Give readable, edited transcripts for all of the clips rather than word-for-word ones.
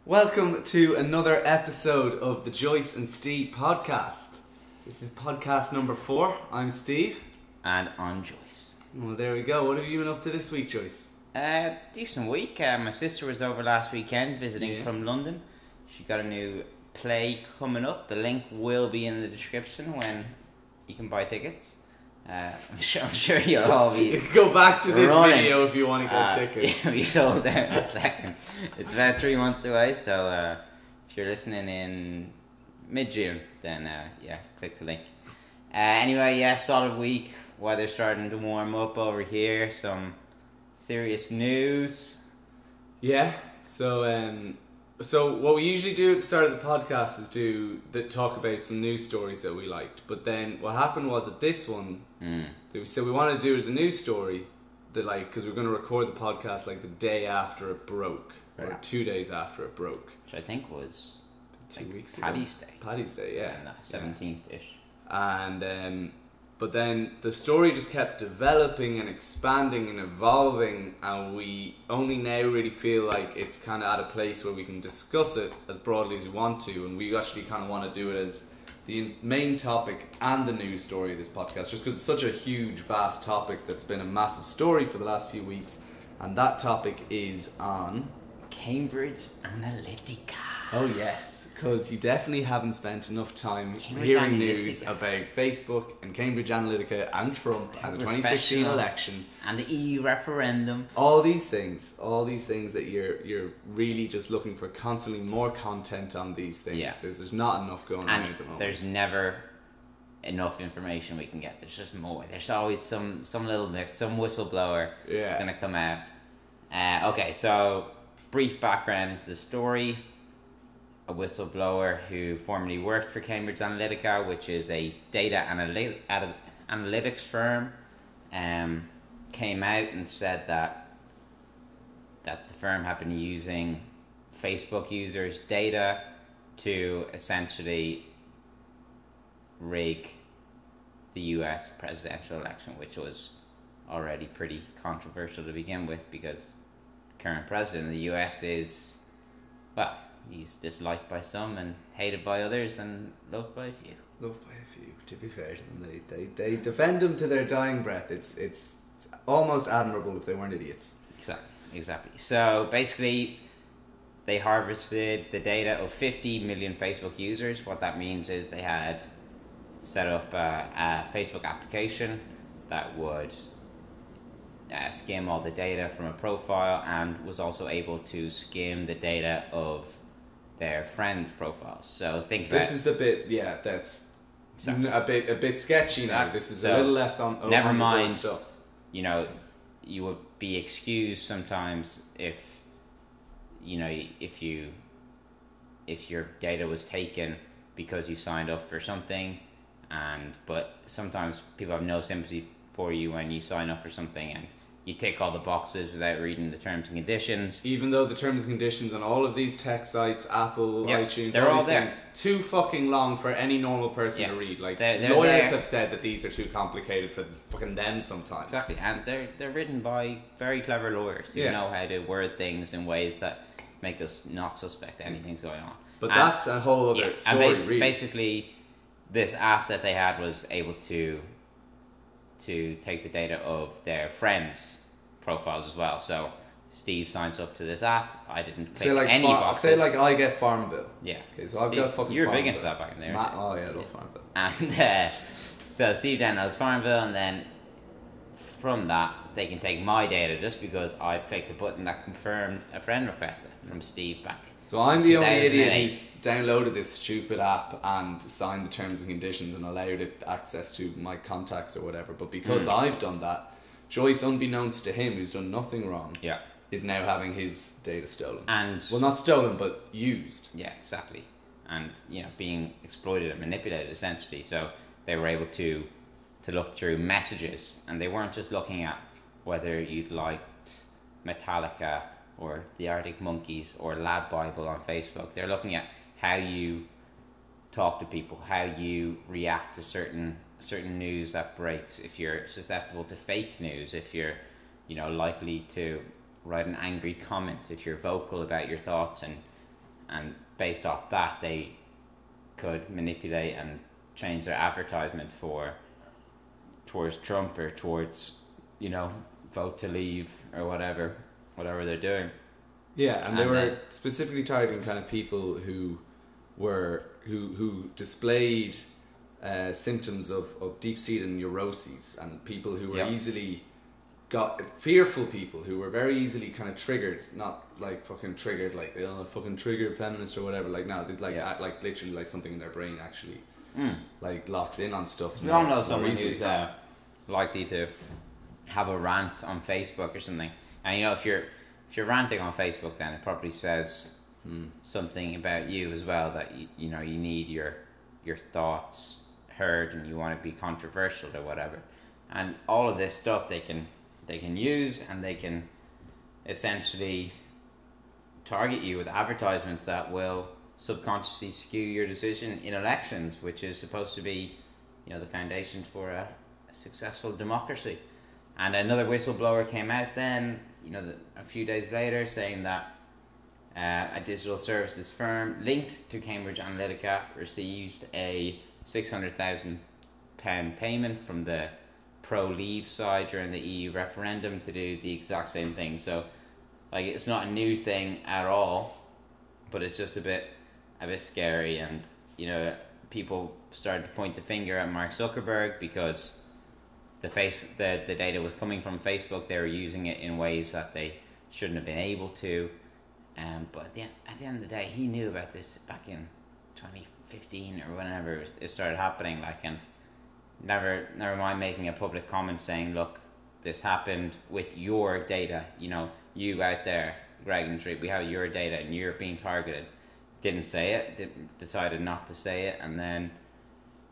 Welcome to another episode of the Joyce Ste podcast. This is podcast number 4. I'm Steve. And I'm Joyce. Well, there we go. What have you been up to this week, Joyce? Decent week. My sister was over last weekend visiting from London. She got a new play coming up. The link will be in the description when you can buy tickets. I'm sure you'll all be. You can go back to this running. video if you want to get tickets. It'll be sold out in a second. It's about 3 months away, so if you're listening in mid-June, then click the link. Anyway, solid week. Weather's starting to warm up over here. Some serious news. Yeah. So what we usually do at the start of the podcast is talk about some news stories that we liked. But then what happened was at this one, that we said we wanted to do as a news story that because we're going to record the podcast the day after it broke, or 2 days after it broke, which I think was 2 weeks ago. Paddy's Day, yeah, and 17th-ish. And but then the story just kept developing and expanding and evolving, and we only now really feel like it's kind of at a place where we can discuss it as broadly as we want to, and we actually kind of want to do it as the main topic and the news story of this podcast, just because it's such a huge, vast topic that's been a massive story for the last few weeks, and that topic is on Cambridge Analytica. Oh yes. Because you definitely haven't spent enough time Cambridge hearing Analytica. news about Facebook and Cambridge Analytica and Trump and the 2016 election and the EU referendum. All these things that you're really just looking for constantly more content on these things. Yeah. There's not enough going on at the moment. There's never enough information we can get. There's just more. There's always some little bit, some whistleblower going to come out. Okay, so brief background into the story. A whistleblower who formerly worked for Cambridge Analytica, which is a data analytics firm, came out and said that the firm had been using Facebook users' data to essentially rig the US presidential election, which was already pretty controversial to begin with because the current president of the US is, well, he's disliked by some and hated by others and loved by a few. Loved by a few, to be fair to them. They defend him to their dying breath. It's almost admirable if they weren't idiots. Exactly. So basically, they harvested the data of 50 million Facebook users. What that means is they had set up a Facebook application that would skim all the data from a profile and was also able to skim the data of their friend profiles. So think about this is the bit, that's a bit sketchy now. This is a little less on. Never on mind. Stuff. You would be excused sometimes if your data was taken because you signed up for something, but sometimes people have no sympathy for you when you sign up for something and you tick all the boxes without reading the terms and conditions. Even though the terms and conditions on all of these tech sites, Apple, iTunes, they're all there. Things, too fucking long for any normal person to read. They're lawyers have said that these are too complicated for fucking them sometimes. Exactly, and they're written by very clever lawyers who know how to word things in ways that make us not suspect anything's going on. But that's a whole other story, really. Basically, this app that they had was able to take the data of their friends' profiles as well. So Steve signs up to this app. I didn't click any boxes. Say I get Farmville. Yeah. Okay, so I've got fucking You were Farmville. big into that back in there. Oh yeah, I love Farmville. And so Steve downloads Farmville, and then from that they can take my data just because I've clicked a button that confirmed a friend request from Steve back. So I'm the only idiot who's downloaded this stupid app and signed the terms and conditions and allowed it access to my contacts or whatever. But because I've done that, Joyce, unbeknownst to him, who's done nothing wrong, is now having his data stolen. Well, not stolen, but used. Yeah, exactly. And being exploited and manipulated essentially. So they were able to look through messages, and they weren't just looking at whether you'd liked Metallica or the Arctic Monkeys or Lad Bible on Facebook. They're looking at how you talk to people, how you react to certain news that breaks, if you're susceptible to fake news, if you're likely to write an angry comment, if you're vocal about your thoughts, and based off that they could manipulate and change their advertisement towards Trump or towards, you know, vote to leave or whatever they're doing. Yeah, and they were specifically targeting kind of people who displayed symptoms of deep-seated neuroses, and people who were fearful people who were very easily kind of triggered, not like fucking triggered like they fucking triggered feminists or whatever. Like no, they act like literally like something in their brain actually like locks in on stuff. We all know someone who's likely to have a rant on Facebook or something, and you know if you're ranting on Facebook, then it probably says something about you as well, that you know you need your thoughts heard and you want to be controversial or whatever, and all of this stuff they can use, and they can essentially target you with advertisements that will subconsciously skew your decision in elections, which is supposed to be, you know, the foundation for a successful democracy. And another whistleblower came out then, you know, a few days later, saying that a digital services firm linked to Cambridge Analytica received a £600,000 payment from the pro-leave side during the EU referendum to do the exact same thing. So, like, it's not a new thing at all, but it's just a bit scary. And you know, people started to point the finger at Mark Zuckerberg because the data was coming from Facebook. They were using it in ways that they shouldn't have been able to. But at the end of the day, he knew about this back in 2015 or whenever it started happening. Like, and never mind making a public comment saying, "Look, this happened with your data." You know, you out there, Greg and Tree, we have your data, and you're being targeted. Didn't say it. Decided not to say it, and then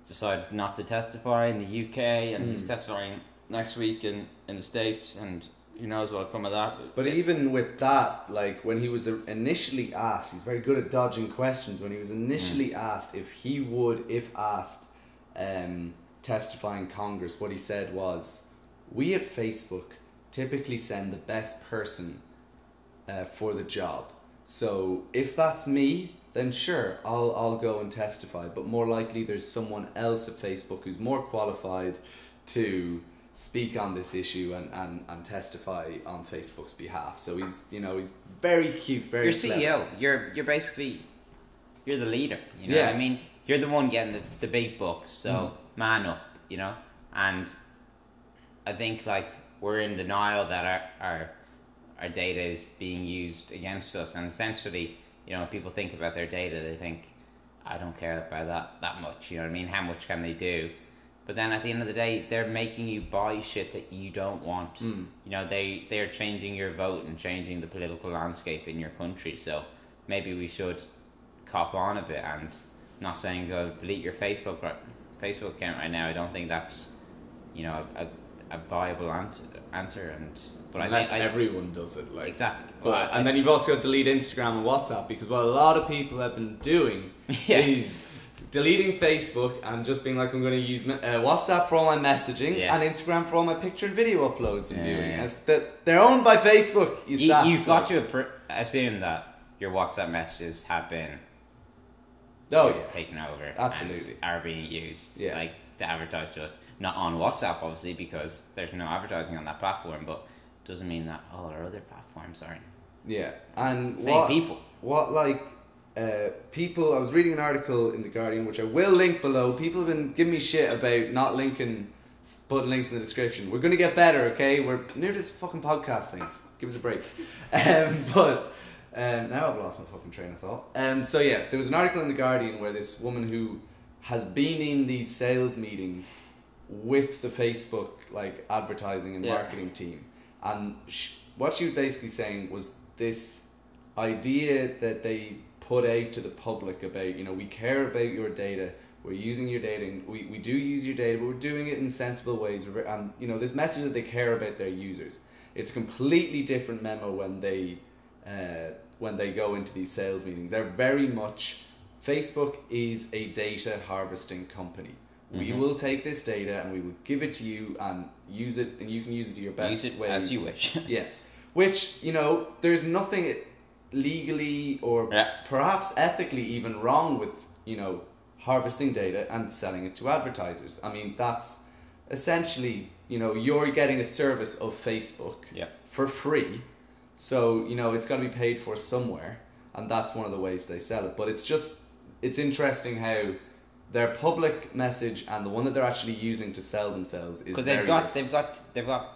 decided not to testify in the UK, and he's testifying next week in the States, and who knows what'll come of that. But even with that, like when he was initially asked, he's very good at dodging questions. When he was initially asked if he would, if asked, testify in Congress, what he said was, "We at Facebook typically send the best person for the job. So if that's me, then sure, I'll go and testify. But more likely there's someone else at Facebook who's more qualified to speak on this issue and testify on Facebook's behalf." So he's very cute, very clever. CEO. You're basically the leader. You know what I mean? You're the one getting the big bucks. So man up, you know. And I think like we're in denial that our data is being used against us, and essentially, you know, when people think about their data, they think, I don't care about that much, you know what I mean? How much can they do? But then at the end of the day, they're making you buy shit that you don't want. You know, they're changing your vote and changing the political landscape in your country. So maybe we should cop on a bit, and not saying go delete your Facebook account right now. I don't think that's, you know, a viable answer. But unless everyone does it, like exactly. But and then you've also got to delete Instagram and WhatsApp, because what a lot of people have been doing is deleting Facebook and just being like, I'm going to use WhatsApp for all my messaging and Instagram for all my picture and video uploads and viewing. As they're owned by Facebook. You've got to assume that your WhatsApp messages have been taken over. Absolutely. And are being used like to advertise to us. Not on WhatsApp, obviously, because there's no advertising on that platform, but doesn't mean that all our other platforms aren't. Yeah, and people. People, I was reading an article in The Guardian, which I will link below. People have been giving me shit about not putting links in the description. We're going to get better, okay? We're near this fucking podcast things. Give us a break. But now I've lost my fucking train of thought. So yeah, there was an article in The Guardian where this woman who has been in these sales meetings with the Facebook like advertising and marketing team, and what she was basically saying was this idea that they put out to the public about, you know, we care about your data, we're using your data, and we do use your data, but we're doing it in sensible ways, and you know, this message that they care about their users. It's a completely different memo when they go into these sales meetings. They're very much, Facebook is a data harvesting company. We will take this data and we will give it to you and use it, and you can use it to your best ways. As you wish. Yeah. Which, you know, there's nothing... legally or perhaps ethically even wrong with, harvesting data and selling it to advertisers. I mean, that's essentially, you're getting a service of Facebook for free. So, it's got to be paid for somewhere. And that's one of the ways they sell it. But it's interesting how their public message and the one that they're actually using to sell themselves is because they've got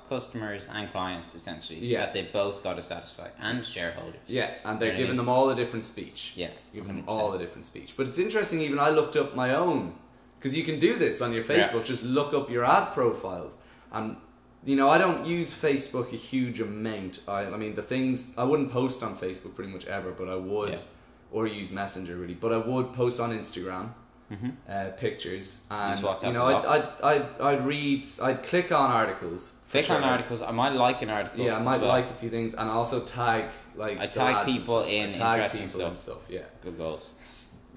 customers and clients essentially that they've both got to satisfy, and shareholders. Yeah, and they're giving them all a different speech. Yeah, giving them all a different speech. But it's interesting. Even I looked up my own, because you can do this on your Facebook. Just look up your ad profiles, and I don't use Facebook a huge amount. I mean, the things I wouldn't post on Facebook pretty much ever, but I would, or use Messenger really. But I would post on Instagram. Pictures, and I'd click on articles. Articles. I might like an article. Yeah, I might like a few things, and also tag I tag people in interesting stuff. Yeah, good goals.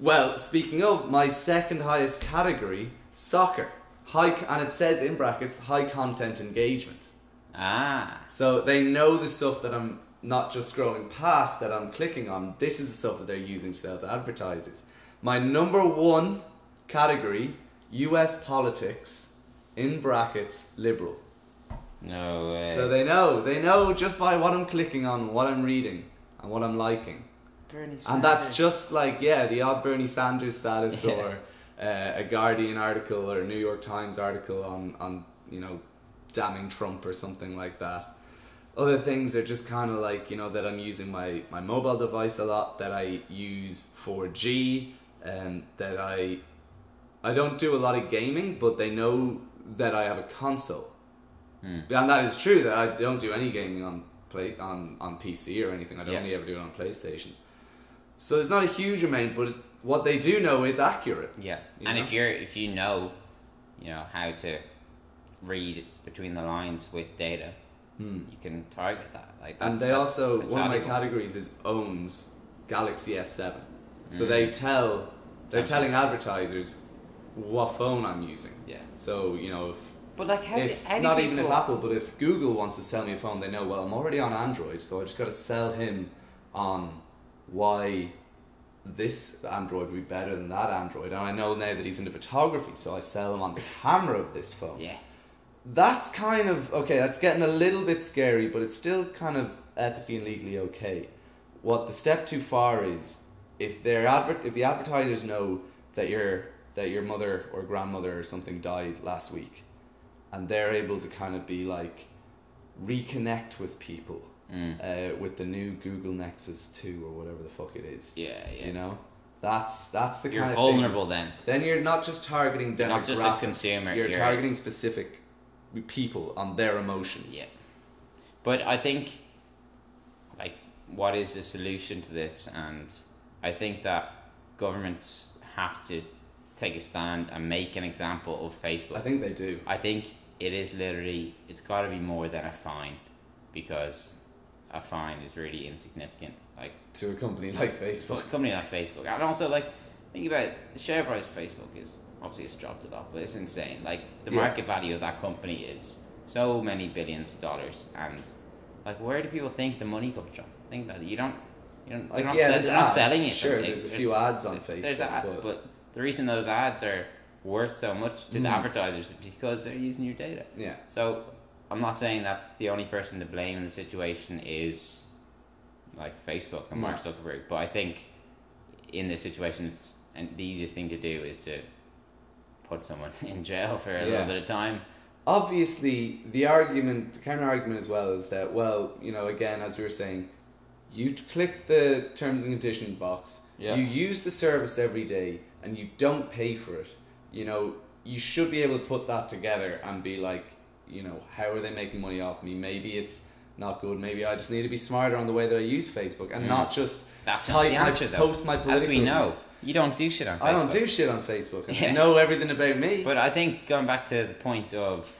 Well, speaking of, my second highest category, soccer, and it says in brackets high content engagement. So they know the stuff that I'm not just scrolling past, that I'm clicking on. This is the stuff that they're using to sell to advertisers. My number one category, US politics, in brackets, liberal. No way. So they know just by what I'm clicking on, what I'm reading, and what I'm liking. Bernie Sanders. And that's just like, the odd Bernie Sanders status or a Guardian article or a New York Times article on damning Trump or something like that. Other things are just kind of like, that I'm using my mobile device a lot, that I use 4G, that I don't do a lot of gaming, but they know that I have a console. And that is true, that I don't do any gaming on PC or anything. I'd only ever do it on PlayStation. So there's not a huge amount, but what they do know is accurate. Yeah. And if you know how to read between the lines with data, you can target that. And they also, one of my categories is owns Galaxy S7. So they're telling advertisers what phone I'm using. Yeah. So, but if Apple, but if Google wants to sell me a phone, they know, well, I'm already on Android, so I just got to sell him on why this Android would be better than that Android. And I know now that he's into photography, so I sell him on the camera of this phone. Yeah. That's kind of, that's getting a little bit scary, but it's still kind of ethically and legally okay. What the step too far is, if the advertisers know that your mother or grandmother or something died last week, and they're able to kind of be like reconnect with people with the new Google Nexus 2 or whatever the fuck it is. Yeah. That's the kind of you're vulnerable thing. Then you're not just targeting demographics. Not just a consumer. You're targeting specific people on their emotions. Yeah. But I think, what is the solution to this? And I think that governments have to take a stand and make an example of Facebook. I think they do. I think it is literally, it's got to be more than a fine, because a fine is really insignificant. To a company like Facebook. And also, think about it, the share price of Facebook is, obviously it's dropped a lot, but it's insane. The market value of that company is so many billions of dollars, and where do people think the money comes from? Think about it. They're not selling it. Sure, there's a few ads on Facebook. There's ads, but the reason those ads are worth so much to the advertisers is because they're using your data. Yeah. So I'm not saying that the only person to blame in the situation is Facebook and Mark Zuckerberg, but I think in this situation, the easiest thing to do is to put someone in jail for a little bit of time. Obviously, the counter argument as well is that, again, as we were saying, you click the terms and conditions box, you use the service every day, and you don't pay for it. You should be able to put that together and be like, how are they making money off me? Maybe it's not good. Maybe I just need to be smarter on the way that I use Facebook and not just post my political as we know. News. You don't do shit on Facebook. I don't do shit on Facebook. And I know everything about me. But I think going back to the point of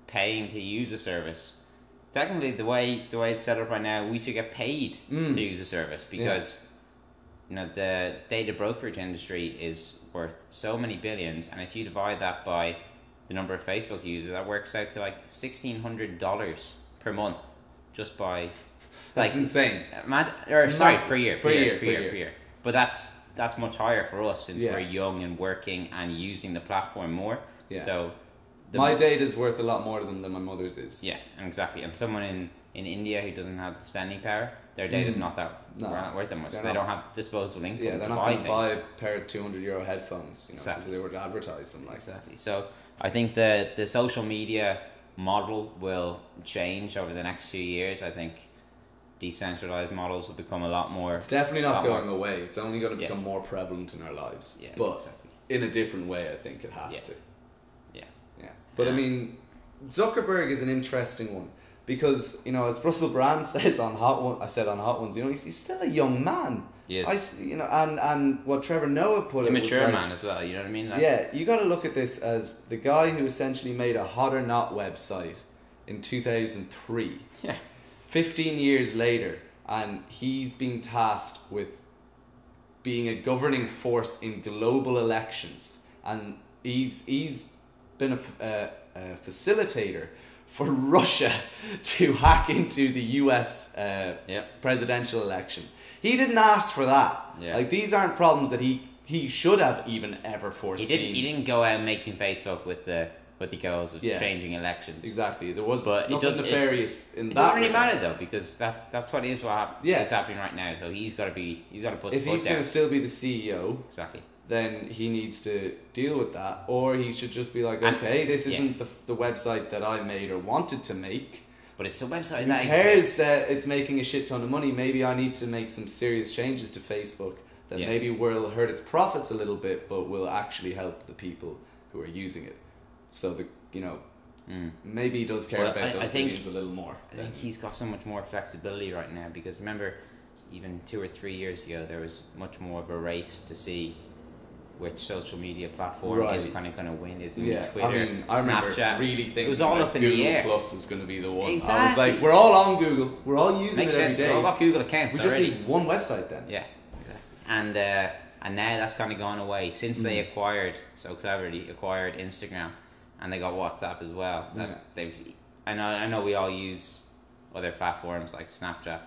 paying to use a service, technically the way it's set up right now, we should get paid to use a service, because the data brokerage industry is worth so many billions, and if you divide that by the number of Facebook users, that works out to $1,600 per month just by That's insane. Per year. But that's much higher for us since we're young and working and using the platform more. Yeah. So my data is worth a lot more than my mother's is. Yeah, exactly. And someone in India who doesn't have the spending power, their data is not worth that much. They don't have disposable income. Yeah, they're not going to buy a pair of €200 headphones, because they were to advertise them. Exactly. So I think the social media model will change over the next few years. I think decentralized models will become a lot more. It's definitely not going away. It's only going to become more prevalent in our lives. Yeah, but in a different way, I think it has to. Yeah. But I mean, Zuckerberg is an interesting one because, as Russell Brand says on Hot Ones, he's still a young man. Yes. And what Trevor Noah put it was immature man as well. You know what I mean? You got to look at this as the guy who essentially made a Hot or Not website in 2003. Yeah. 15 years later, and he's being tasked with being a governing force in global elections, and he's been a facilitator for Russia to hack into the US presidential election. He didn't ask for that. Yeah. These aren't problems that he should have even ever foreseen. He didn't go out making Facebook with the goals of changing elections. Exactly. There was nothing nefarious in that. It doesn't really matter though, because that's what is happening right now. So he's got to put the foot down. If he's going to still be the CEO, exactly, then he needs to deal with that, or he should just be like, okay, this isn't the website that I made or wanted to make. But it's a website that cares that it's making a shit ton of money. Maybe I need to make some serious changes to Facebook that maybe will hurt its profits a little bit, but will actually help the people who are using it. So maybe he does care about those millions a little more. I think he's got so much more flexibility right now, because remember, even 2 or 3 years ago, there was much more of a race to see which social media platform is kind of going to win. Is it Twitter, I remember Snapchat? Really thinking it was all up in Google the air. Plus was going to be the one. Exactly. I was like, we're all on Google. We're all using it every day. We all got Google accounts. We just need one website then. Yeah, exactly. And now that's kind of gone away since they acquired Instagram, and they got WhatsApp as well. I know we all use other platforms like Snapchat,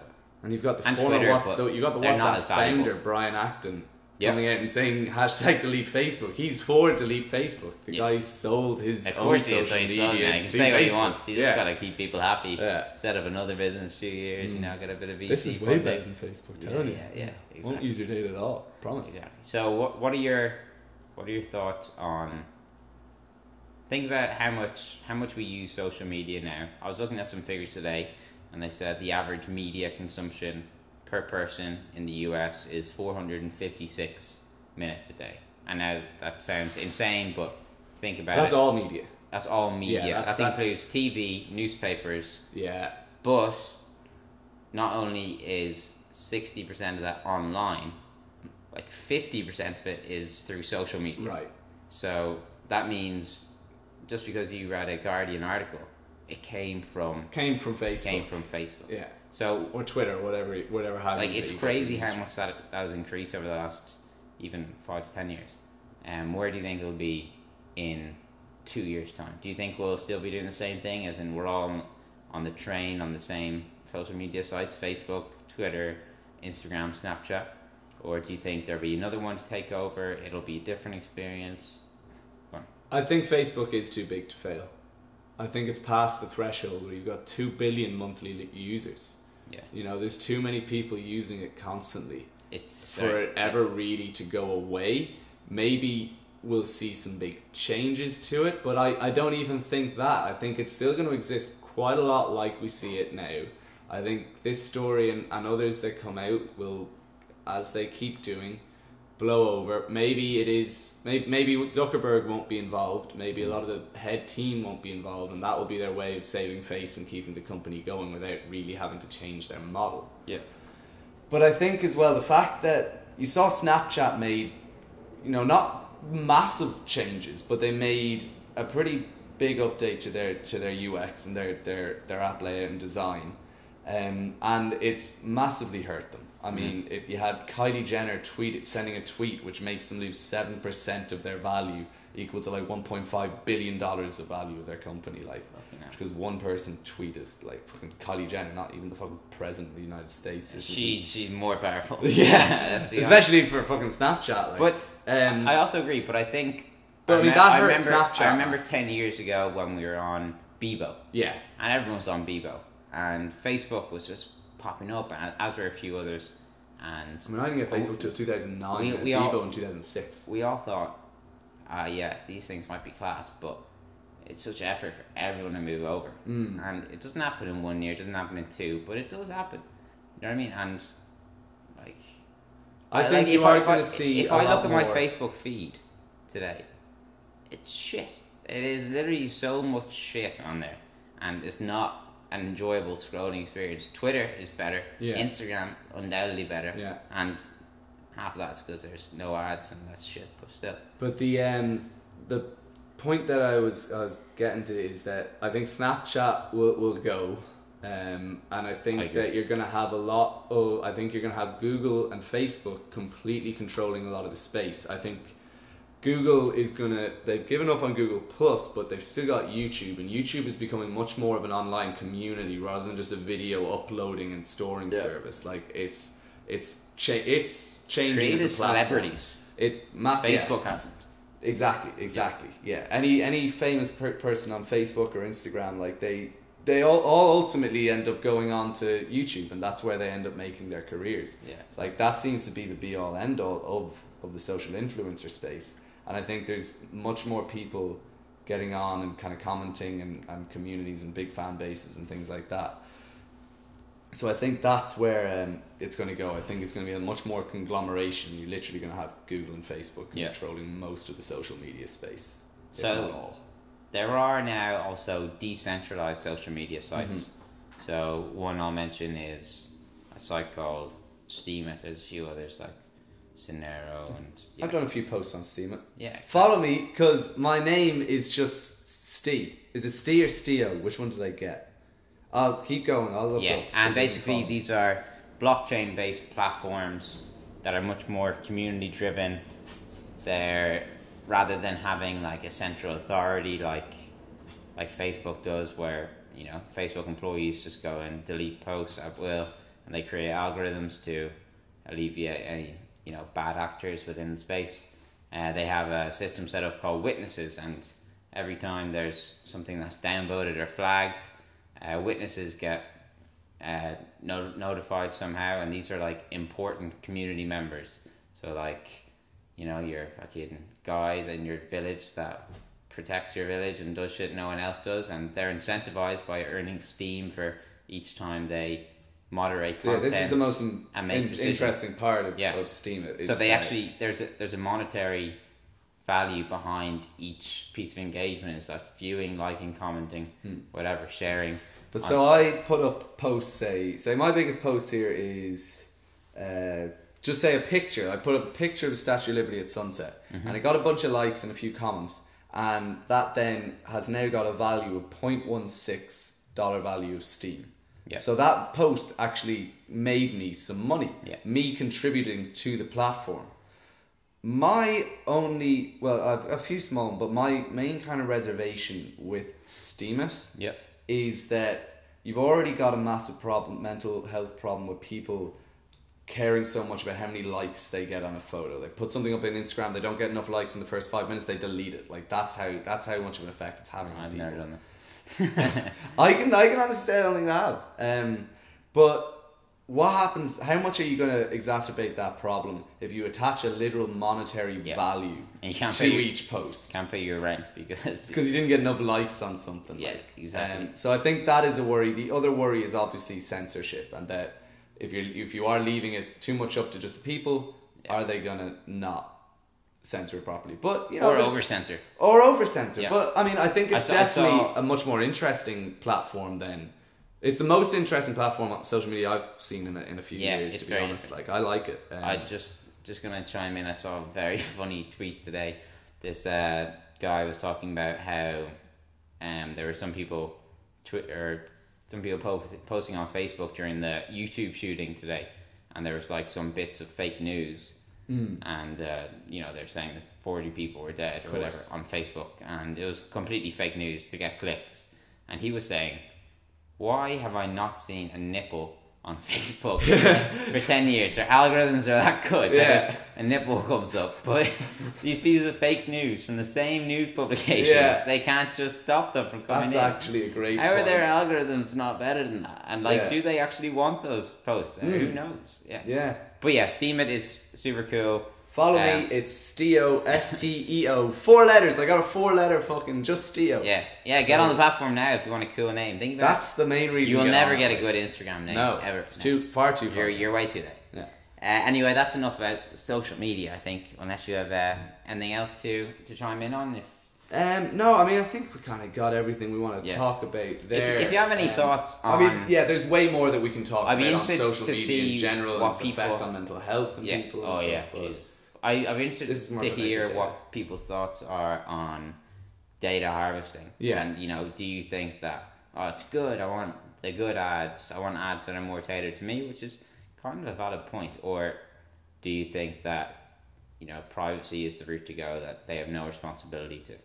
and you've got the Twitter, WhatsApp founder Brian Acton coming out and saying #delete Facebook. He's for delete Facebook. The guy sold his own social media. He can say what he wants. He just got to keep people happy. Set up another business, a few years, get a bit of VC. This is way better than Facebook. Telling you. Yeah. Exactly. Won't use your data at all. Promise. Exactly. So what are your thoughts on? Think about how much we use social media now. I was looking at some figures today, and they said the average media consumption per person in the US is 456 minutes a day. And now that sounds insane, but think about That's all media. That's all media. Yeah, that includes TV, newspapers. Yeah. But not only is 60% of that online, like 50% of it is through social media. Right. So that means just because you read a Guardian article, it came from Facebook. Yeah. So or Twitter, whatever. It's crazy how much that has increased over the last even 5 to 10 years. Where do you think it'll be in 2 years' time? Do you think we'll still be doing the same thing, as in we're all on the train on the same social media sites, Facebook, Twitter, Instagram, Snapchat, or do you think there'll be another one to take over? It'll be a different experience. I think Facebook is too big to fail. I think it's past the threshold where you've got 2 billion monthly users. Yeah. There's too many people using it constantly. It's for it ever really to go away. Maybe we'll see some big changes to it, but I don't even think that. I think it's still going to exist quite a lot like we see it now. I think this story and others that come out will, as they keep doing, blow over. Maybe Zuckerberg won't be involved. Maybe a lot of the head team won't be involved, and that will be their way of saving face and keeping the company going without really having to change their model. Yeah. But I think as well the fact that you saw Snapchat made, not massive changes, but they made a pretty big update to their UX and their app layout and design, and it's massively hurt them. I mean, if you had Kylie Jenner sending a tweet which makes them lose 7% of their value equal to like $1.5 billion of value of their company, like, because one person tweeted, like, fucking Kylie Jenner, not even the fucking president of the United States. She's more powerful. Yeah, especially for fucking Snapchat. Like. But I also agree. But I think. But I hurt Snapchat. I remember 10 years ago when we were on Bebo. Yeah. And everyone was on Bebo, and Facebook was just popping up, and as were a few others. And I mean, I didn't get Facebook till 2009. Bebo in 2006. We all thought, yeah, these things might be class, but it's such effort for everyone to move over, and it doesn't happen in 1 year, it doesn't happen in 2, but it does happen. You know what I mean? And like, I think if I look at my Facebook feed today, it's shit. It is literally so much shit on there, and it's not an enjoyable scrolling experience. Twitter is better. Yeah. Instagram undoubtedly better. Yeah. And half of that's because there's no ads and that's shit, but still. But the point that I was getting to is that I think Snapchat will go, and I think that you're gonna have I think you're gonna have Google and Facebook completely controlling a lot of the space. I think Google they've given up on Google Plus, but they've still got YouTube, and YouTube is becoming much more of an online community rather than just a video uploading and storing service. Like it's changing created as a platform. Celebrities. It's Facebook hasn't. Exactly. Yeah. Any famous person on Facebook or Instagram, like they all ultimately end up going on to YouTube, and that's where they end up making their careers. Yeah. Like that seems to be the be all end all of the social influencer space. And I think there's much more people getting on and kind of commenting and communities and big fan bases and things like that. So I think that's where it's going to go. I think it's going to be a much more conglomeration. You're literally going to have Google and Facebook controlling most of the social media space. So there are now also decentralized social media sites. So one I'll mention is a site called Steemit. There's a few others like Cinero and I've done a few posts on Steemit. Yeah. Follow me, because my name is just Ste. Is it Ste or Steo? Which one did I get? I'll keep going. I'll look up. And basically these are blockchain based platforms that are much more community driven. They're rather than having like a central authority like Facebook does, where Facebook employees just go and delete posts at will, and they create algorithms to alleviate any bad actors within the space. They have a system set up called witnesses, and every time there's something that's downvoted or flagged, witnesses get notified somehow, and these are like important community members. So like your fucking guy in your village that protects your village and does shit no one else does, and they're incentivized by earning Steam for each time they moderate content. This is the most interesting part of Steam. So they actually there's a monetary value behind each piece of engagement. It's like viewing, liking, commenting, whatever, sharing. But so I put up posts. Say my biggest post here is just say a picture. I put up a picture of the Statue of Liberty at sunset, and it got a bunch of likes and a few comments, and that then has now got a value of $0.16 value of Steam. Yeah. So that post actually made me some money. Yeah. Me contributing to the platform. My only, I've a few small, but my main kind of reservation with Steemit is that you've already got a massive mental health problem with people caring so much about how many likes they get on a photo. They put something up on Instagram, they don't get enough likes in the first 5 minutes, they delete it. Like that's how much of an effect it's having on people. I've never done that. I can honestly say I don't think I have. But what happens? How much are you going to exacerbate that problem if you attach a literal monetary value to each post? Can't pay your rent because you didn't get enough likes on something. Yeah, exactly. So I think that is a worry. The other worry is obviously censorship, and that if you are leaving it too much up to just the people, are they going to not censor it properly? But or over censor. But I mean, I think it's definitely a much more interesting platform than it's the most interesting platform on social media I've seen in a few years, to be honest. Like I like it. I just gonna chime in. I saw a very funny tweet today. This guy was talking about how there were some people posting on Facebook during the YouTube shooting today, and there was like some bits of fake news. and they're saying that 40 people were dead or whatever on Facebook, and it was completely fake news to get clicks. And he was saying, why have I not seen a nipple on Facebook for 10 years? Their algorithms are that good. Yeah. A nipple comes up. But these pieces of fake news from the same news publications, they can't just stop them from coming in. That's actually a great How point. are their algorithms not better than that? And do they actually want those posts? Who knows? Yeah. But yeah, Steam It is super cool. Follow me, it's Steo, Steo. 4 letters, I got a 4-letter fucking just Steo. Yeah, get on the platform now if you want a cool name. Think about that's the main reason. You will never get a good Instagram name. No, ever. It's far too far. You're way too late. Yeah. Anyway, that's enough about social media, I think, unless you have anything else to chime in on. No, I mean, I think we kind of got everything we want to talk about there. If you have any thoughts on... I mean, there's way more that we can talk about on social to media in general, what its people, effect on mental health and people and stuff. Jesus. I'm interested to hear what people's thoughts are on data harvesting. Yeah. And, do you think that, it's good, I want the good ads, I want ads that are more tailored to me, which is kind of a valid point. Or do you think that, privacy is the route to go, that they have no responsibility to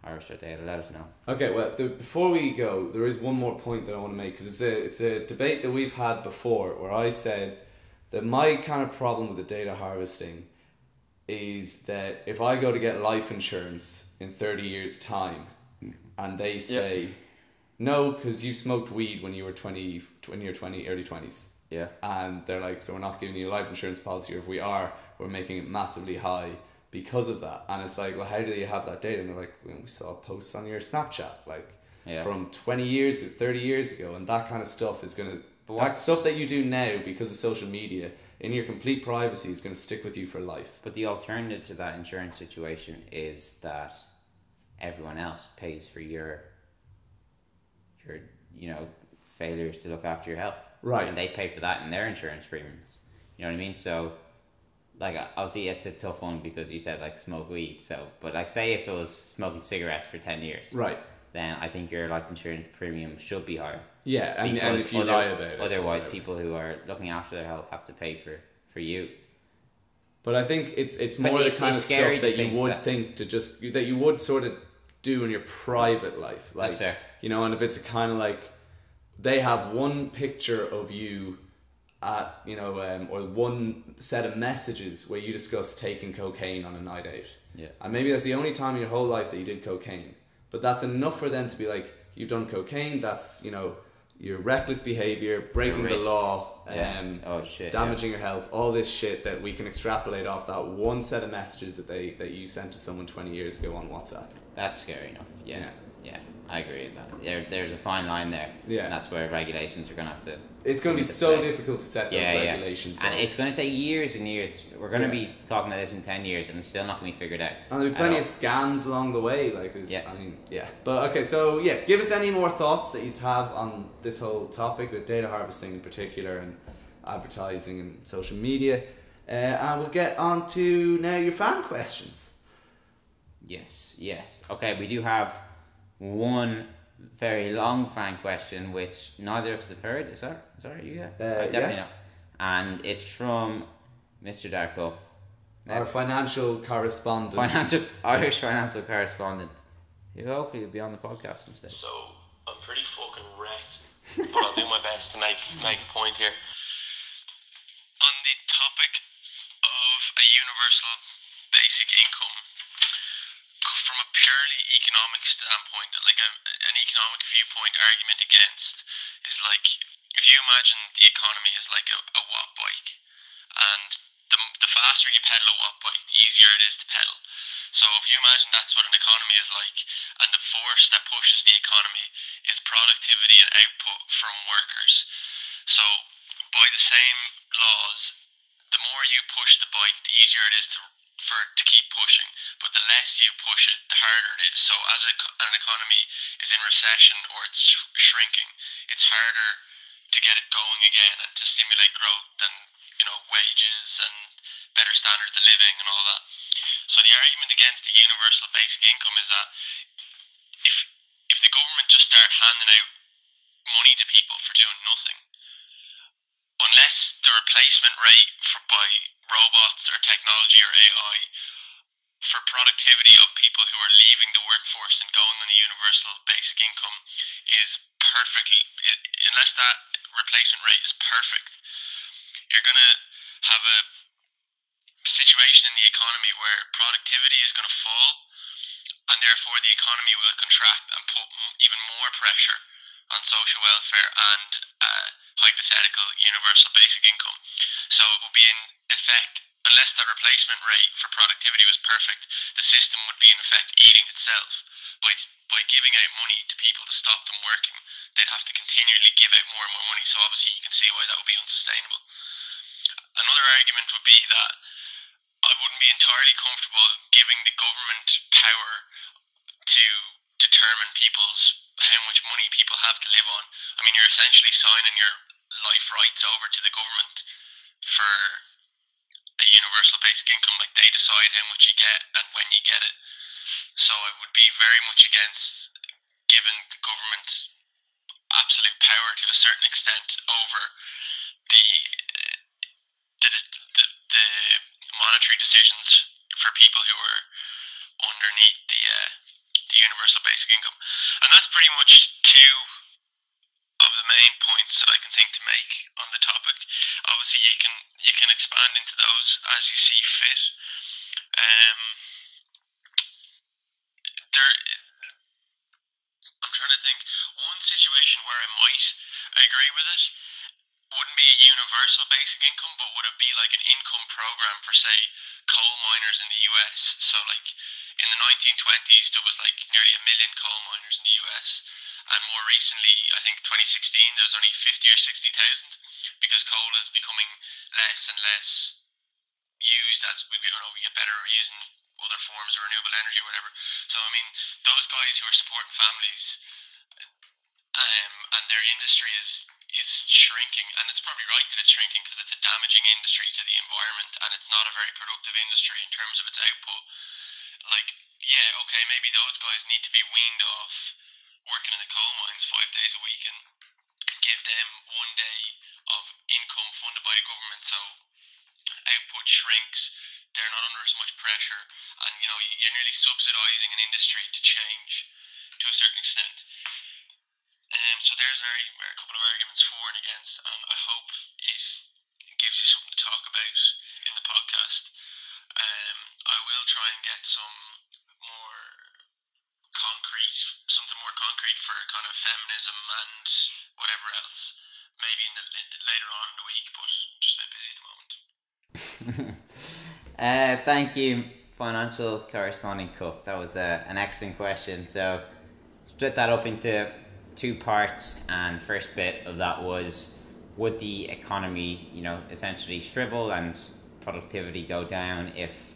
harvest our data? Let us know. Okay, well, before we go, there is one more point that I want to make, because it's a debate that we've had before, where I said that my kind of problem with the data harvesting is that if I go to get life insurance in 30 years' time and they say, no, because you smoked weed when you were 20, early 20s. Yeah. And they're like, so we're not giving you a life insurance policy, or if we are, we're making it massively high because of that. And it's like, well, how do you have that data? And they're like, well, we saw posts on your Snapchat, from 20 years, 30 years ago. And that kind of stuff is going to, that stuff that you do now because of social media, in your complete privacy, is going to stick with you for life. But the alternative to that insurance situation is that everyone else pays for your failures to look after your health. Right. And they pay for that in their insurance premiums. You know what I mean? So, obviously it's a tough one because you said, smoke weed. So, but, say if it was smoking cigarettes for 10 years. Right. Then I think your life insurance premium should be higher. Yeah, and if you lie about it. Otherwise, people who are looking after their health have to pay for you. But I think it's more the kind of stuff that you would think to just, that you would sort of do in your private life. That's fair. And if it's a kind of they have one picture of you at, or one set of messages where you discuss taking cocaine on a night out. Yeah. And maybe that's the only time in your whole life that you did cocaine. But that's enough for them to be like, you've done cocaine, that's, your reckless behavior, breaking the law, damaging your health, all this shit that we can extrapolate off that one set of messages that you sent to someone 20 years ago on WhatsApp. That's scary enough. Yeah. I agree with that. There's a fine line there. Yeah. And that's where regulations are going to have to... It's going to be so difficult to set those regulations. And it's going to take years and years. We're going to be talking about this in 10 years and it's still not going to be figured out. And there'll be plenty of scams along the way. But okay, so give us any more thoughts that you have on this whole topic with data harvesting in particular and advertising and social media. And we'll get on to now your fan questions. Yes. Okay, we do have one very long fan question which neither of us have heard. Sorry, you got? Definitely not. And it's from Mr. Darkoff, our financial correspondent, Irish financial correspondent, who hopefully will be on the podcast instead. So I'm pretty fucking wrecked, but I'll do my best to make a point here. On the topic of a universal basic income, from a purely economic standpoint, an economic viewpoint argument against, is if you imagine the economy as a watt bike, and the faster you pedal a watt bike, the easier it is to pedal. So if you imagine that's what an economy is like, and the force that pushes the economy is productivity and output from workers. So by the same laws, the more you push the bike, the easier it is for it to keep pushing, but the less you push it, the harder it is. So as an economy is in recession or it's shrinking, it's harder to get it going again and to stimulate growth and wages and better standards of living and all that. So the argument against the universal basic income is that if the government just start handing out money to people for doing nothing, unless the replacement rate by robots or technology or AI for productivity of people who are leaving the workforce and going on the universal basic income is perfectly, unless that replacement rate is perfect, you're going to have a situation in the economy where productivity is going to fall, and therefore the economy will contract and put even more pressure on social welfare and hypothetical universal basic income. So it will be in effect, unless that replacement rate for productivity was perfect, the system would be in effect eating itself. By giving out money to people to stop them working, they'd have to continually give out more and more money. So obviously you can see why that would be unsustainable. Another argument would be that I wouldn't be entirely comfortable giving the government power to determine how much money people have to live on. I mean, you're essentially signing your life rights over to the government for a universal basic income. Like, they decide how much you get and when you get it. So I would be very much against giving the government absolute power to a certain extent over the monetary decisions for people who are underneath the universal basic income. And that's pretty much two of the main points that I can think to make on the topic. Obviously you can expand into those as you see fit. I'm trying to think, one situation where I might agree with it wouldn't be a universal basic income, but would it be like an income program for, say, coal miners in the US? So like in the 1920s there was like nearly 1 million coal miners in the US, and more recently, I think 2016, there was only 50 or 60,000, because coal is becoming less and less used as we get better at using other forms of renewable energy or whatever. So I mean, those guys who are supporting families, and their industry is shrinking, and it's probably right that it's shrinking because it's a damaging industry to the environment, and it's not a very productive industry in terms of its output. Like, yeah, okay, maybe those guys need to be weaned off working in the coal mines 5 days a week and give them 1 day of income funded by the government, so output shrinks, they're not under as much pressure, and you're nearly subsidizing an industry to change to a certain extent. So there's a couple of arguments for and against, and I hope it gives you something to talk about in the podcast. I will try and get something more concrete for kind of feminism and whatever else, maybe later on in the week, but just a bit busy at the moment. Thank you, Financial Corresponding Cup. That was an excellent question. So split that up into 2 parts, and first bit of that was, would the economy, essentially shrivel and productivity go down if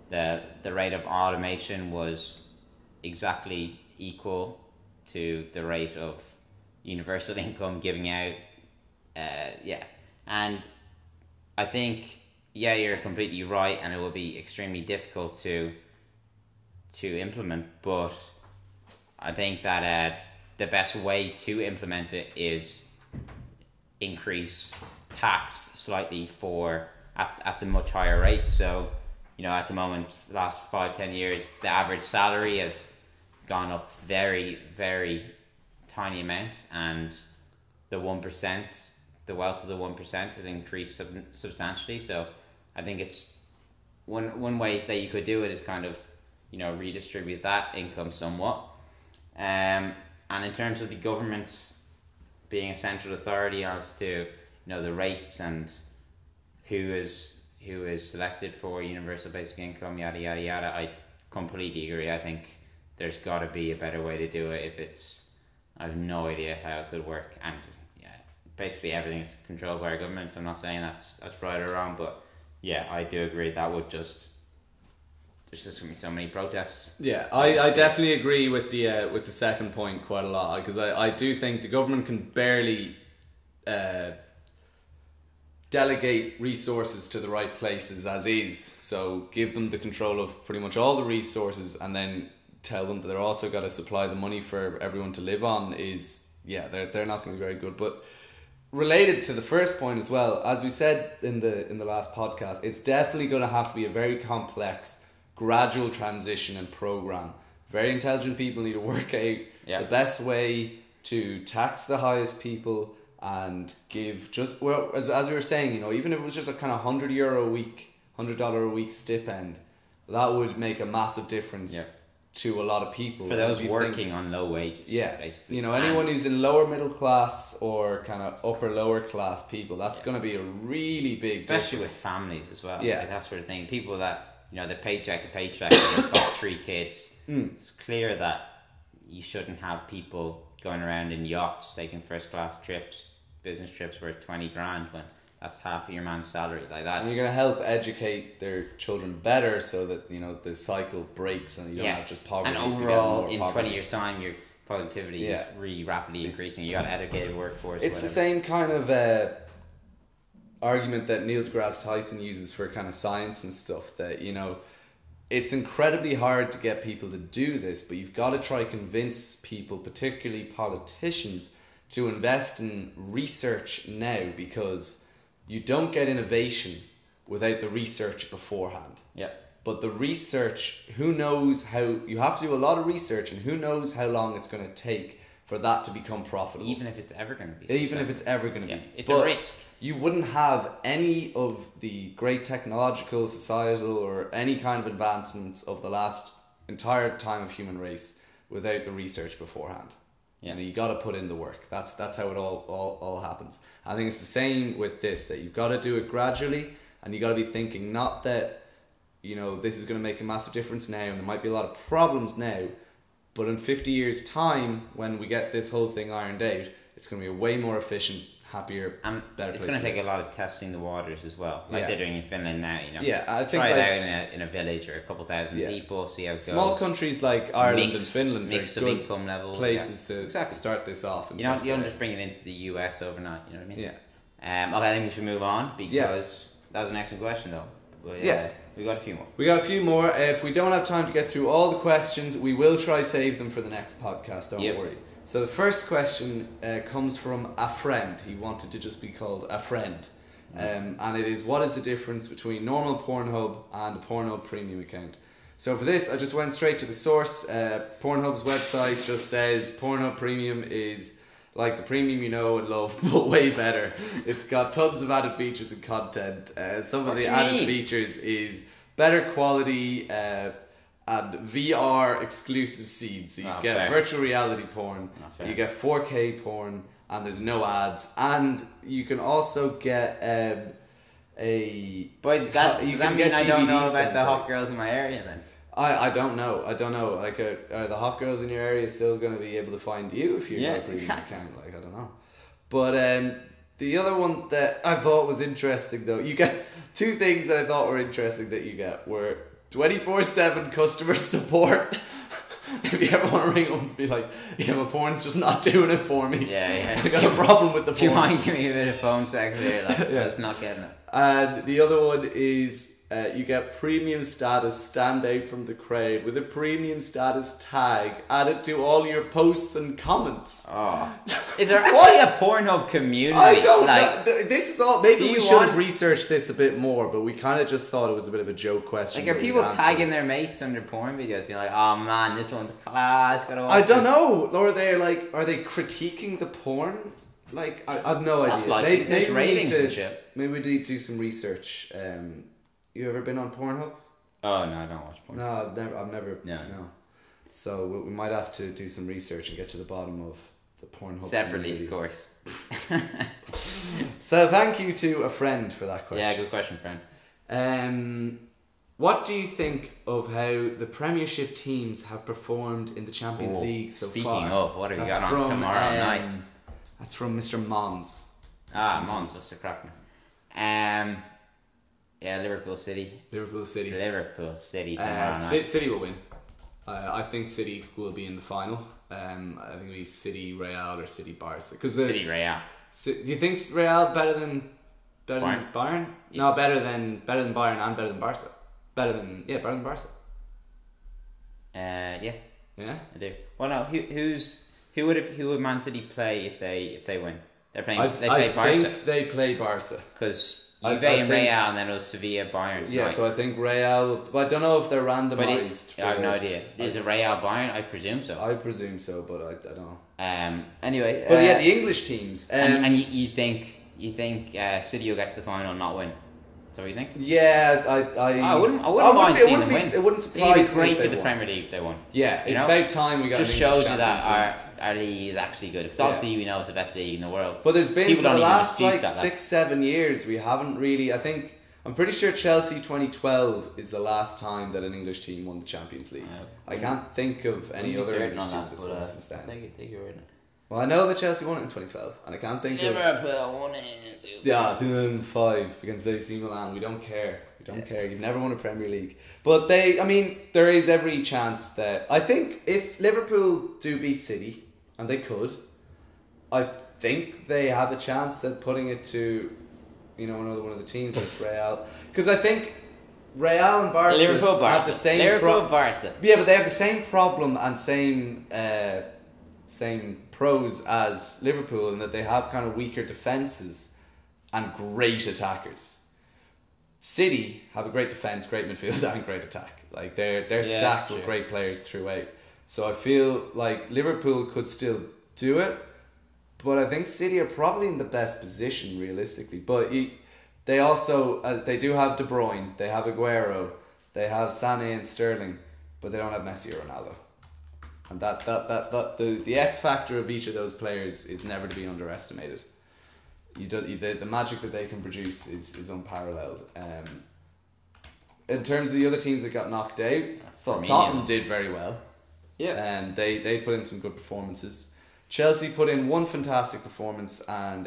the rate of automation was exactly equal to the rate of universal income giving out? And I think, you're completely right, and it will be extremely difficult to implement, but I think that the best way to implement it is increase tax slightly at the much higher rate. So, at the moment, the last 5-10 years, the average salary has gone up very, very tiny amount, and the 1%, the wealth of the 1% has increased substantially. So I think it's one way that you could do it is kind of, redistribute that income somewhat. And in terms of the government being a central authority as to the rates and who is selected for universal basic income, yada yada yada, I completely agree. I think there's got to be a better way to do it. I have no idea how it could work, and basically everything is controlled by our government. So I'm not saying that's right or wrong, but I do agree that would just. There's just going to be so many protests. Yeah, I definitely agree with the second point quite a lot, because I do think the government can barely delegate resources to the right places as is. So give them the control of pretty much all the resources, and then tell them that they're also got to supply the money for everyone to live on. They're not going to be very good. But related to the first point as well, as we said in the last podcast, it's definitely going to have to be a very complex, gradual transition and program. Very intelligent people need to work out the best way to tax the highest people and give just, well, as we were saying, you know, even if it was just a kind of €100 a week, $100 a week stipend, that would make a massive difference to a lot of people. For those working on low wages. Yeah. Basically. You know, anyone who's in lower middle class or kind of upper lower class people, that's going to be a really big especially difference. With families as well. Yeah. Like that sort of thing. People that, you know, the paycheck to paycheck, they've got 3 kids. It's clear that you shouldn't have people going around in yachts, taking first class trips, business trips worth 20 grand when that's half of your man's salary, like that. And you're going to help educate their children better so that, you know, the cycle breaks and you don't have just poverty. And overall, in 20 years' time, your productivity is really rapidly increasing. You got an educated workforce. It's the same kind of argument that Neil deGrasse Tyson uses for kind of science and stuff, that, you know, it's incredibly hard to get people to do this, but you've got to try to convince people, particularly politicians, to invest in research now, because you don't get innovation without the research beforehand. Yeah. But the research, who knows how, you have to do a lot of research, and who knows how long it's going to take for that to become profitable. Even if it's ever going to be successful. Even if it's ever going to be. It's a risk. You wouldn't have any of the great technological, societal, or any kind of advancements of the last entire time of human race without the research beforehand. Yeah. You know, you got to put in the work. That's how it all happens. I think it's the same with this, that you've got to do it gradually, and you got to be thinking not that, you know, this is going to make a massive difference now and there might be a lot of problems now, but in 50 years time, when we get this whole thing ironed out, it's going to be a way more efficient, happier, and better place. It's going to take a lot of testing the waters as well, like they're doing in Finland now. You know, I think try it out in a village or a couple thousand people, see how it goes. Small countries like Ireland and Finland are of good income level places to start this off. And you don't just bring it into the US overnight. You know what I mean? Yeah. Okay, I think we should move on, because that was an excellent question, though. But, yes. We got a few more. We got a few more. If we don't have time to get through all the questions, we will try save them for the next podcast. Don't worry. So the first question comes from a friend. He wanted to just be called a friend. And it is, what is the difference between normal Pornhub and a Pornhub premium account? So for this, I just went straight to the source. Pornhub's website just says Pornhub premium is like the premium you know and love, but way better. It's got tons of added features and content. Some of the added features is better quality and VR exclusive scenes. So you get virtual reality porn, you get 4K porn, and there's no ads. And you can also get a... But does that mean I don't know about the hot girls in my area then? I don't know. Like, are the hot girls in your area still going to be able to find you if you're not a premium account? Like, I don't know. But the other one that I thought was interesting, though, you get two things that I thought were interesting that you get were 24/7 customer support. If you ever want to ring up and be like, yeah, my porn's just not doing it for me. Yeah. I got a problem with the porn. Do you mind giving me a bit of phone sex there? Like, I'm just not getting it. And the other one is you get premium status, stand out from the crowd, with a premium status tag added to all your posts and comments. Oh. Is there actually a Pornhub community? I don't know. This is all. Maybe we should have researched this a bit more, but we kind of just thought it was a bit of a joke question. Like, are people tagging their mates on their porn videos, being like, "Oh man, this one's class, gotta watch I don't know. Or they're like, are they critiquing the porn? Like, I have no idea. Like, there's ratings and shit. Maybe we need to do some research. You ever been on Pornhub? Oh no, I don't watch porn. No, I've never. No. So we might have to do some research and get to the bottom of the Pornhub separately, community. Of course. So thank you to a friend for that question. Yeah, good question, friend. What do you think of how the Premiership teams have performed in the Champions League so far? Speaking of, what have we got on tomorrow night? That's from Mr. Mons. Mons, that's the crack. Yeah, Liverpool City. Liverpool City tomorrow night. City will win. I think City will be in the final. I think it'll be City Real or City Barca. City Real. Do you think Real better than Bayern? Yeah. No, better than Bayern and better than Barca. Better than Barca. Yeah. Yeah, I do. Well, no. Who would Man City play if they win? They're playing. They play Barca. Think they play Barca Because Juve and Real, and then it was Sevilla, Bayern. Yeah, so I think Real. But I don't know if they're randomised. I have no idea. Is it Real Bayern? I presume so. I presume so, but I don't know. Anyway, but yeah, the English teams. And you think City will get to the final and not win? Is that what you think? Yeah, I wouldn't mind seeing them win. It wouldn't surprise me. It'd be great for the Premier League if they won. Yeah, it's about time we got. Just shows you that our league is actually good. Because obviously we know it's the best league in the world. But there's been for the last 6-7 years we haven't really. I'm pretty sure Chelsea 2012 is the last time that an English team won the Champions League. I can't think of any other English team that's won since then. Take your word. Well, I know that Chelsea won it in 2012, and I can't think of... Liverpool won it. Yeah, 2005 against AC Milan. We don't care. You've never won a Premier League. But there is every chance that... I think if Liverpool do beat City, and they could, I think they have a chance at putting it to, another one of the teams like Real. Because I think Real and Barca have the same... Barca. Yeah, but they have the same problem and same pros as Liverpool in that they have kind of weaker defences and great attackers. City have a great defence, great midfield and great attack. Like they're stacked with great players throughout. So I feel like Liverpool could still do it, but I think City are probably in the best position realistically. But they also they do have De Bruyne, they have Aguero, they have Sané and Sterling, but they don't have Messi or Ronaldo. And the X factor of each of those players is never to be underestimated. The magic that they can produce is unparalleled. In terms of the other teams that got knocked out, Tottenham did very well. Yeah, and they put in some good performances. Chelsea put in one fantastic performance, and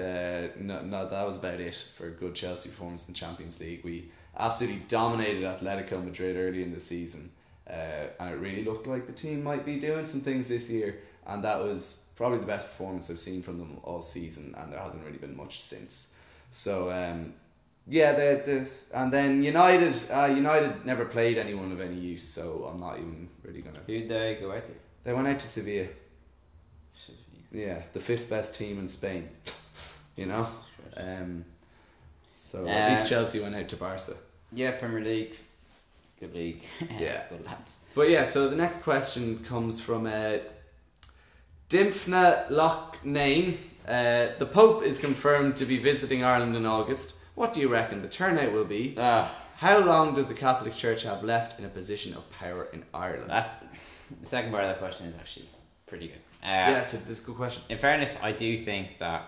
no, that was about it for a good Chelsea performance in the Champions League. We absolutely dominated Atletico Madrid early in the season. And it really looked like the team might be doing some things this year, and that was probably the best performance I've seen from them all season, and there hasn't really been much since. So and then United never played anyone of any use, so I'm not even really gonna. Who'd they go out to? They went out to Sevilla. Yeah, the 5th best team in Spain. So at least Chelsea went out to Barca. Yeah, Premier League. Good league. Yeah. Good lads. But yeah, so the next question comes from Dimfna Loughnane. The Pope is confirmed to be visiting Ireland in August. What do you reckon the turnout will be? How long does the Catholic Church have left in a position of power in Ireland? The second part of that question is actually pretty good. It's a good question. In fairness, I do think that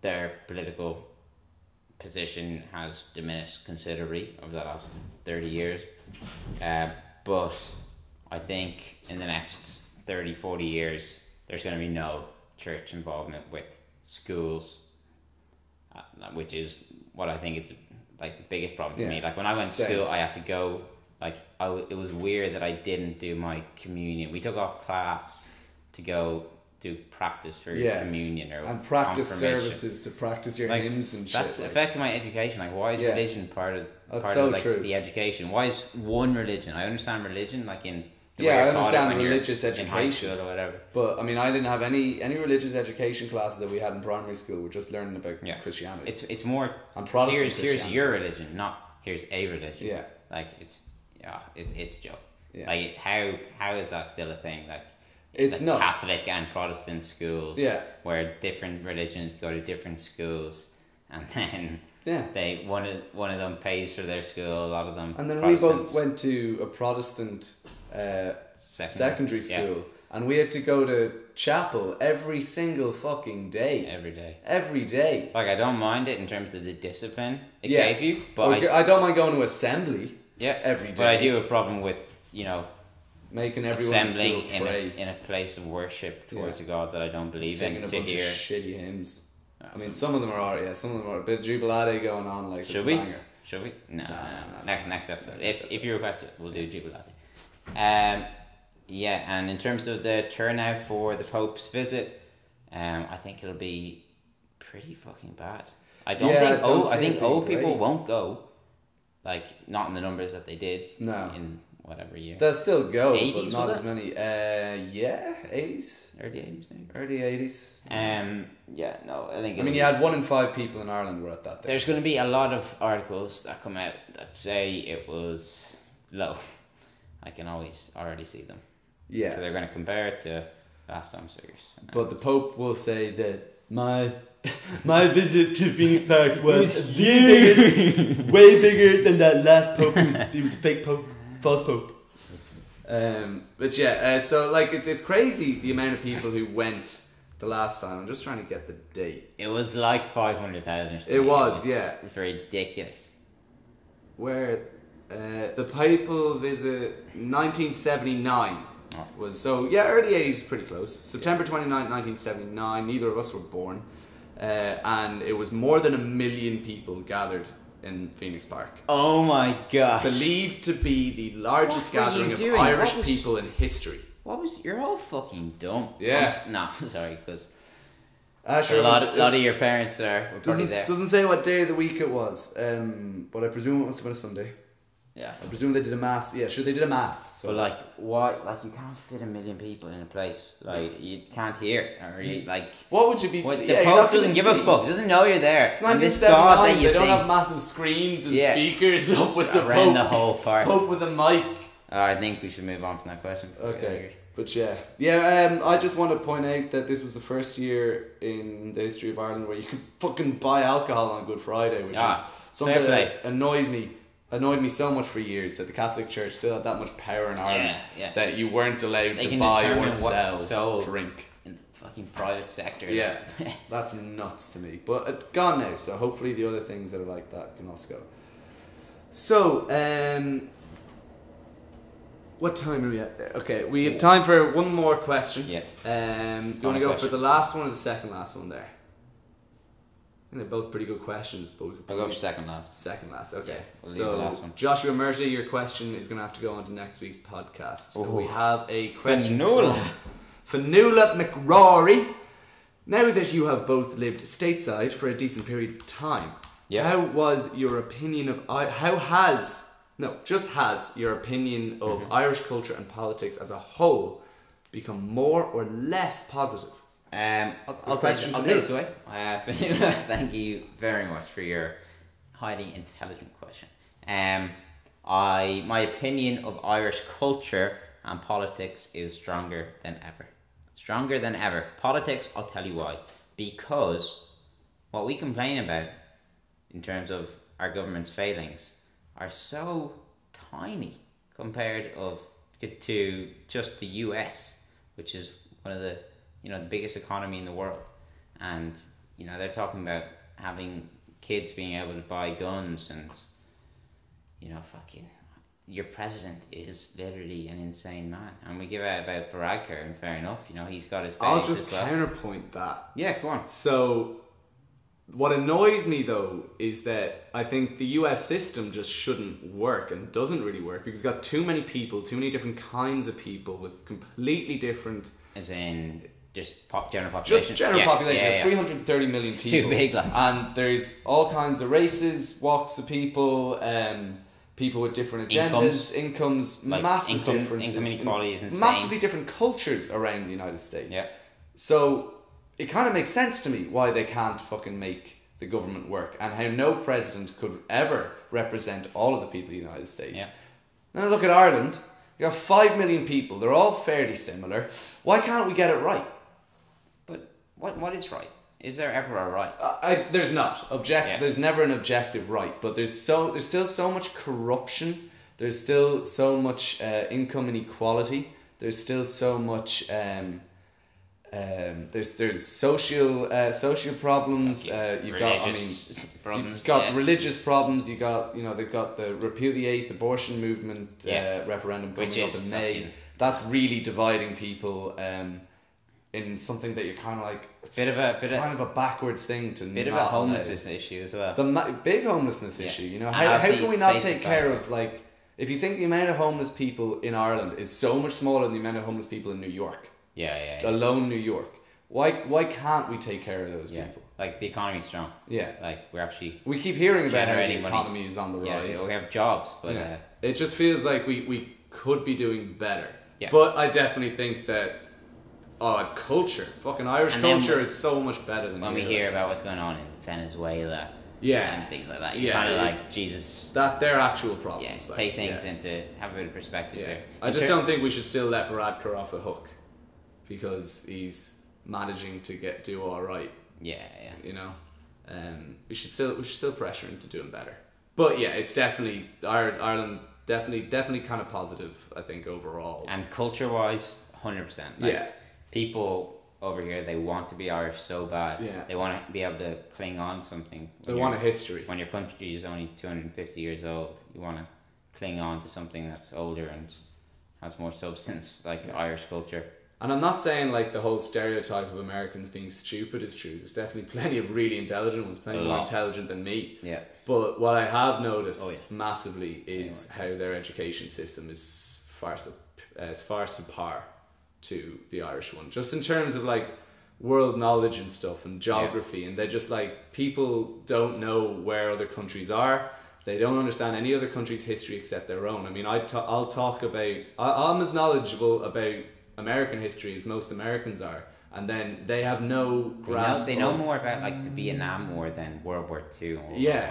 their political position has diminished considerably over the last 30 years, but I think in the next 30-40 years there's going to be no church involvement with schools, which is what I think it's like the biggest problem for me. Like when I went to school, I had to go, it was weird that I didn't do my communion. We took off class to go do practice for communion and practice services to practice your hymns and shit. That's affecting my education. Like, why is religion part of the education? Why is one religion? I understand religion, like in the way I understand religious education in high school or whatever. But I mean, I didn't have any religious education classes that we had in primary school. We're just learning about Christianity. It's more and Protestant. Here's your religion, not here's a religion. Yeah, like it's joke. Yeah. Like how is that still a thing? Like. It's nuts. Catholic and Protestant schools, where different religions go to different schools, and then they one of them pays for their school, a lot of them. And then we both went to a Protestant secondary school, and we had to go to chapel every single fucking day. Every day. Like, I don't mind it in terms of the discipline it gave you, but I don't mind going to assembly. Every day. But I do have a problem with making everyone assembling pray in a place of worship towards a God that I don't believe Singing in. a bunch of shitty hymns. I mean, some of them are alright. Some of them are a bit Jubilate going on. Like, should we? Should we? No. Next episode. If you request it, we'll do Jubilate. And in terms of the turnout for the Pope's visit, I think it'll be pretty fucking bad. I think old people won't go. Like, not in the numbers that they did. No. In whatever year. They'll still go, 80s, but not was as many. Yeah, 80s. Early 80s, maybe. Early 80s. Yeah, no, I think. I mean, you had 1 in 5 people in Ireland were at that. There's going to be a lot of articles that come out that say it was low. I can always already see them. Yeah. So they're going to compare it to last time's figures. But the Pope will say that my visit to Phoenix Park was the biggest, way bigger than that last Pope. He was a fake Pope, false Pope. But yeah, so like it's crazy the amount of people who went the last time. I'm just trying to get the date. It was like 500,000 or something. It was, yeah. It was ridiculous. Where the papal visit 1979 was, so yeah, early 80s was pretty close. September 29th, 1979. Neither of us were born, and it was more than 1 million people gathered in Phoenix Park. Oh my gosh! Believed to be the largest gathering of doing? Irish people in history. You're all fucking dumb. Yeah. No, sorry, because sure, a lot of your parents were probably there. Doesn't say what day of the week it was, but I presume it must have been a Sunday. Yeah. I presume they did a mass. Yeah, sure, they did a mass. So. But like, what? Like, you can't fit 1 million people in a place. Like, you can't hear, or you like. What would you be? The Pope doesn't give a fuck. He doesn't know you're there. It's 1979. They don't have massive screens and speakers up with the around Pope. The whole park. Pope with a mic. I think we should move on from that question. Okay. But yeah. I just want to point out that this was the first year in the history of Ireland where you could fucking buy alcohol on Good Friday, which is something that annoyed me so much for years, that the Catholic Church still had that much power in Ireland that you weren't allowed to buy or sell drink in the fucking private sector. Yeah, that's nuts to me. But it's gone now, so hopefully the other things that are like that can also go. So, what time are we at there? Okay, we have time for one more question. Yeah. Do you want to go for the last one or the second last one there? I think they're both pretty good questions, but I'll go for second last. Second last, okay. Yeah, we'll leave the last one. Joshua Murty, your question is going to have to go on to next week's podcast. So we have a question Fanula McRory. Now that you have both lived stateside for a decent period of time, how was your opinion of your opinion of Irish culture and politics as a whole become more or less positive? I'll take this away. Thank you very much for your highly intelligent question. My opinion of Irish culture and politics is stronger than ever. Stronger than ever. Politics, I'll tell you why. Because what we complain about in terms of our government's failings are so tiny compared to just the US, which is one of the the biggest economy in the world, and they're talking about having kids being able to buy guns, and fucking your president is literally an insane man. And we give out about Varadkar, and fair enough, he's got his I'll just counterpoint that. Yeah, go on. So what annoys me though is that I think the US system just shouldn't work, and doesn't really work, because it's got too many people, too many different kinds of people with completely different, as in just general population. Just general population. 330 million people. It's too big, like. And there's all kinds of races, walks of people, people with different agendas, incomes, like massive differences. Income inequality is insane. Massively different cultures around the United States. Yeah. So it kind of makes sense to me why they can't fucking make the government work, and how no president could ever represent all of the people of the United States. Yeah. Now look at Ireland. You got 5 million people. They're all fairly similar. Why can't we get it right? But what is right? Is there ever a right? There's not. There's never an objective right. But there's still so much corruption. There's still so much income inequality. There's still so much. There's social problems. You've got religious problems. You got they've got the repudiate abortion movement referendum coming up in May. That's really dividing people. In something that you're kind of like kind of a backwards thing to bit of a homelessness issue as well. The big homelessness issue. How can we not take care of, like, if you think the amount of homeless people in Ireland is so much smaller than the amount of homeless people in New York. Alone New York. Why can't we take care of those people? Like, the economy's strong. Yeah. Like, we keep hearing about how the economy is on the rise. Yeah, we have jobs, but it just feels like we could be doing better. Yeah. But I definitely think that culture, fucking Irish And culture is so much better than when we hear about what's going on in Venezuela, and things like that, you're kind of like, Jesus, that they're actual problems. Yeah, take things into have a bit of perspective there. I just don't think we should still let Varadkar off the hook because he's managing to do all right. Yeah. You know, we should still pressure him to doing better. But yeah, it's definitely Ireland. Definitely kind of positive, I think, overall. And culture-wise, 100%. People over here, they want to be Irish so bad. Yeah. They want to be able to cling on to something. They want a history. When your country is only 250 years old, you want to cling on to something that's older and has more substance, like Irish culture. And I'm not saying like the whole stereotype of Americans being stupid is true. There's definitely plenty of really intelligent ones, plenty more intelligent than me. Yeah. But what I have noticed massively is how their education system is far superior to the Irish one. Just in terms of like world knowledge and stuff and geography, and they're just like, people don't know where other countries are. They don't understand any other country's history except their own. I mean, I'll talk about... I'm as knowledgeable about American history as most Americans are, and then they have no grasp. They know more about like the Vietnam War than World War II.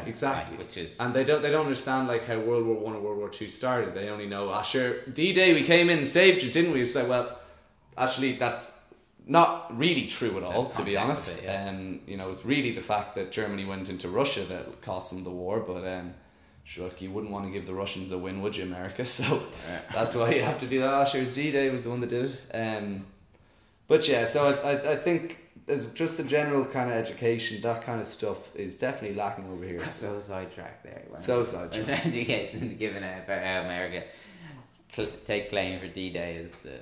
Exactly. Which is, and they don't understand like how World War One or World War II started. They only know, sure, D-Day we came in and saved you, didn't we? It's like, well, actually that's not really true at all, to be honest. You know, it's really the fact that Germany went into Russia that cost them the war, but sure, like, you wouldn't want to give the Russians a win, would you, America? So that's why you have to be like, sure, D-Day was the one that did it. But yeah, so I think there's just the general kind of education, that kind of stuff is definitely lacking over here. So sidetracked there. Sidetracked. Education given about how America take claim for D-Day is the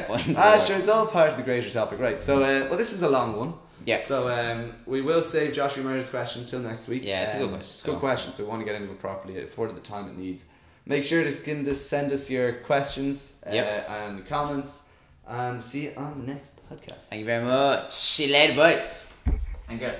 point. Sure, it's all part of the greater topic, right? So, well, this is a long one. Yeah. So we will save Joshua Murray's question until next week. Yeah, it's a good question. It's a good question, so we want to get into it properly, afforded the time it needs. Make sure to send us your questions and the comments, and see you on the next podcast. Thank you very much. See you later, boys and girls.